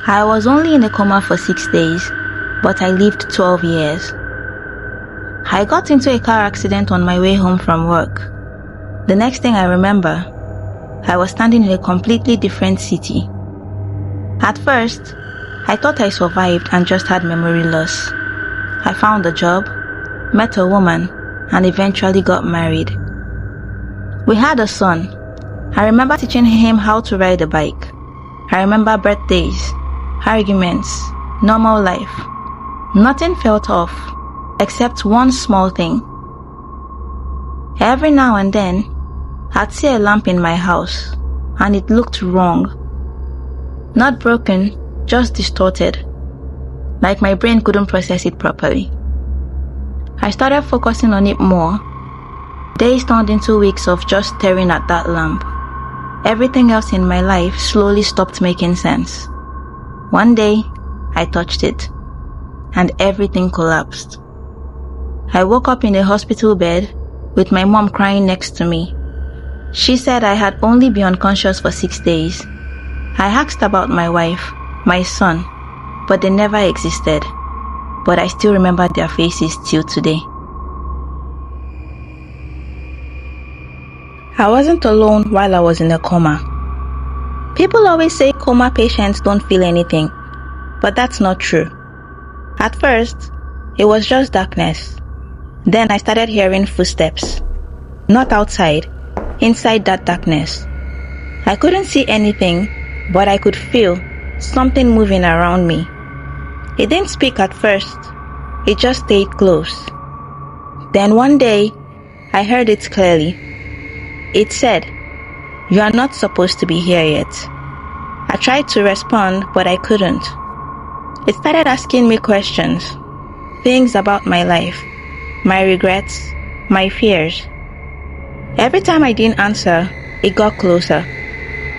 I was only in a coma for 6 days, but I lived 12 years. I got into a car accident on my way home from work. The next thing I remember, I was standing in a completely different city. At first, I thought I survived and just had memory loss. I found a job, met a woman, and eventually got married. We had a son. I remember teaching him how to ride a bike. I remember birthdays, arguments, normal life. Nothing felt off, except one small thing. Every now and then, I'd see a lamp in my house, and it looked wrong. Not broken, just distorted. Like my brain couldn't process it properly. I started focusing on it more. Days turned into weeks of just staring at that lamp. Everything else in my life slowly stopped making sense. One day, I touched it, and everything collapsed. I woke up in a hospital bed with my mom crying next to me. She said I had only been unconscious for 6 days. I asked about my wife, my son, but they never existed. But I still remember their faces till today. I wasn't alone while I was in a coma. People always say coma patients don't feel anything, but that's not true. At first, it was just darkness. Then I started hearing footsteps. Not outside, inside that darkness. I couldn't see anything, but I could feel something moving around me. It didn't speak at first. It just stayed close. Then one day, I heard it clearly. It said, "You are not supposed to be here yet." I tried to respond, but I couldn't. It started asking me questions, things about my life, my regrets, my fears. Every time I didn't answer, it got closer.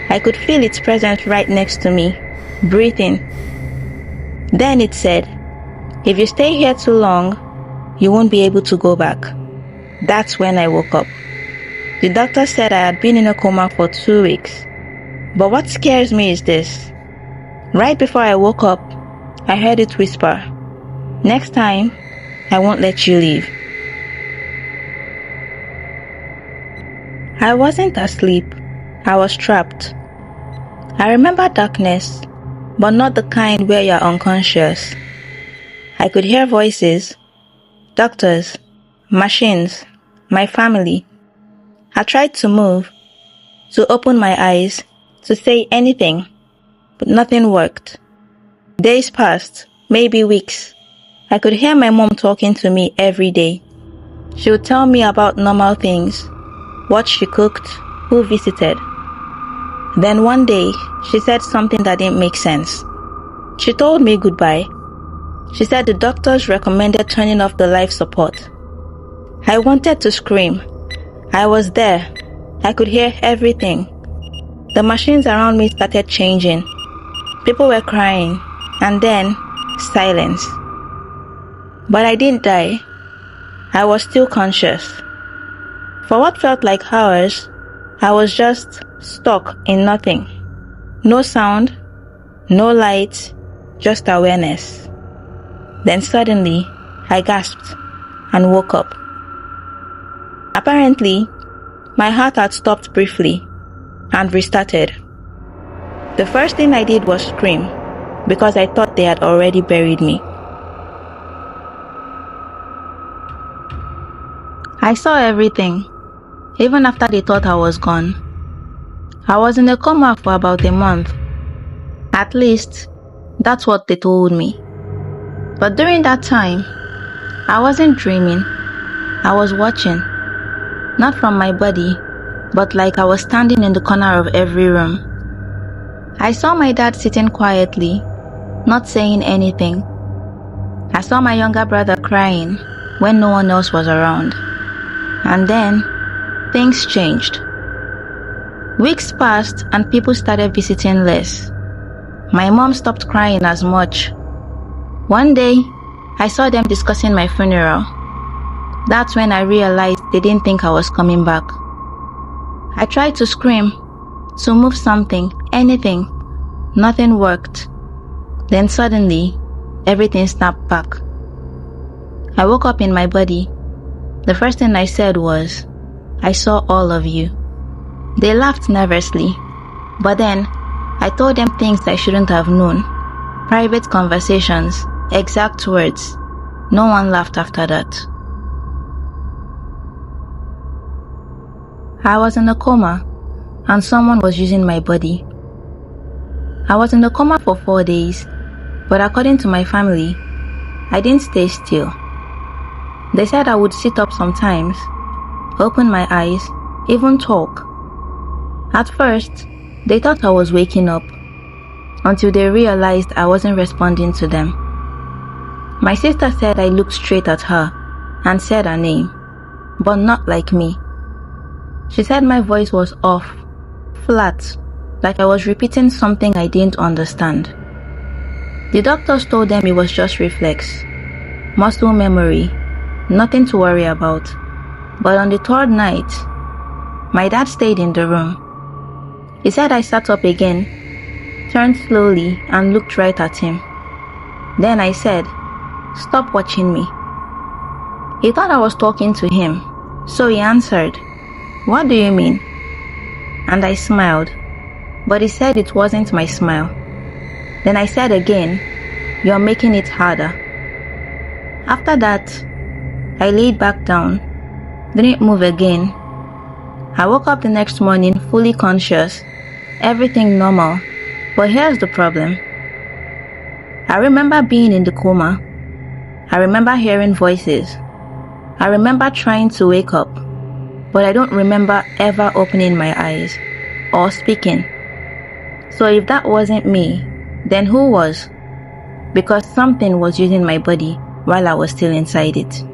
I could feel its presence right next to me, breathing. Then it said, "If you stay here too long, you won't be able to go back." That's when I woke up. The doctor said I had been in a coma for 2 weeks. But what scares me is this. Right before I woke up, I heard it whisper, "Next time, I won't let you leave." I wasn't asleep. I was trapped. I remember darkness, but not the kind where you're unconscious. I could hear voices, doctors, machines, my family. I tried to move, to open my eyes, to say anything, but nothing worked. Days passed, maybe weeks. I could hear my mom talking to me every day. She would tell me about normal things, what she cooked, who visited. Then one day, she said something that didn't make sense. She told me goodbye. She said the doctors recommended turning off the life support. I wanted to scream. I was there. I could hear everything. The machines around me started changing. People were crying, and then silence. But I didn't die. I was still conscious. For what felt like hours, I was just stuck in nothing. No sound, no light, just awareness. Then suddenly, I gasped and woke up. Apparently, my heart had stopped briefly and restarted. The first thing I did was scream because I thought they had already buried me. I saw everything, even after they thought I was gone. I was in a coma for about a month. At least, that's what they told me. But during that time, I wasn't dreaming. I was watching. Not from my body, but like I was standing in the corner of every room. I saw my dad sitting quietly, not saying anything. I saw my younger brother crying when no one else was around. And then, things changed. Weeks passed and people started visiting less. My mom stopped crying as much. One day, I saw them discussing my funeral. That's when I realized they didn't think I was coming back. I tried to scream, to move something, anything. Nothing worked. Then suddenly, everything snapped back. I woke up in my body. The first thing I said was, "I saw all of you." They laughed nervously, but then I told them things I shouldn't have known. Private conversations, exact words. No one laughed after that. I was in a coma, and someone was using my body. I was in the coma for 4 days, but according to my family, I didn't stay still. They said I would sit up sometimes, open my eyes, even talk. At first, they thought I was waking up, until they realized I wasn't responding to them. My sister said I looked straight at her and said her name, but not like me. She said my voice was off, flat, like I was repeating something I didn't understand. The doctors told them it was just reflex, muscle memory, nothing to worry about. But on the third night, my dad stayed in the room. He said I sat up again, turned slowly and looked right at him. Then I said, "Stop watching me." He thought I was talking to him, so he answered, "What do you mean?" And I smiled, but he said it wasn't my smile. Then I said again, "You're making it harder." After that, I laid back down, didn't move again. I woke up the next morning fully conscious, everything normal, but here's the problem. I remember being in the coma. I remember hearing voices. I remember trying to wake up, but I don't remember ever opening my eyes or speaking. So if that wasn't me, then who was? Because something was using my body while I was still inside it.